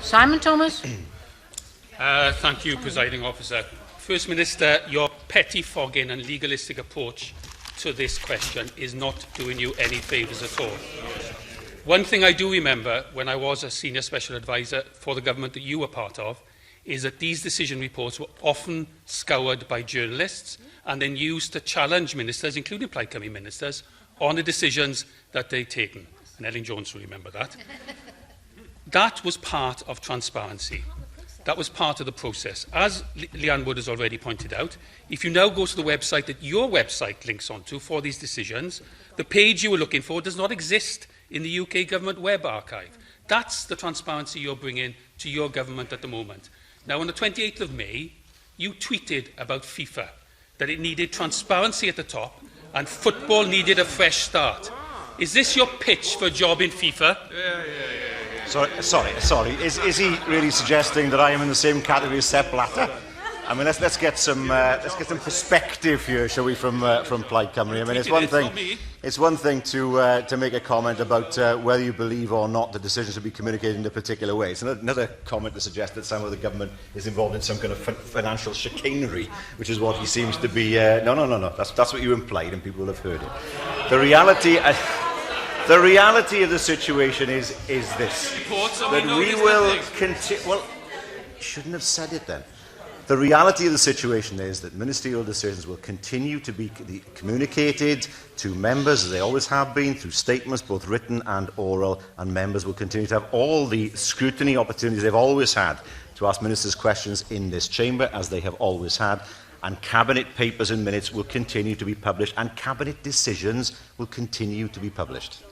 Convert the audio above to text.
Simon Thomas. Thank you, Presiding Officer. First Minister, your pettifogging and legalistic approach to this question is not doing you any favours at all. One thing I do remember when I was a senior special advisor for the government that you were part of is that these decision reports were often scoured by journalists and then used to challenge ministers, including Plaid Cymru ministers, on the decisions that they'd taken. And Elin Jones will remember that. That was part of transparency. That was part of the process. As Leanne Wood has already pointed out, if you now go to the website that your website links onto for these decisions, the page you were looking for does not exist in the UK government web archive. That's the transparency you're bringing to your government at the moment. Now, on the 28th of May, you tweeted about FIFA, that it needed transparency at the top and football needed a fresh start. Is this your pitch for a job in FIFA? Sorry. Is he really suggesting that I am in the same category as Sepp Blatter? I mean, let's get some perspective here, shall we, from Plaid Cymru? I mean, it's one thing to make a comment about whether you believe or not the decisions will be communicated in a particular way. It's another comment to suggest that somehow the government is involved in some kind of financial chicanery, which is what he seems to be. No. That's what you implied, and people will have heard it. The reality of the situation is this: that we will continue. Well, you shouldn't have said it then. The reality of the situation is that ministerial decisions will continue to be communicated to members, as they always have been, through statements, both written and oral, and members will continue to have all the scrutiny opportunities they've always had to ask ministers questions in this chamber, as they have always had, and Cabinet papers and minutes will continue to be published, and Cabinet decisions will continue to be published.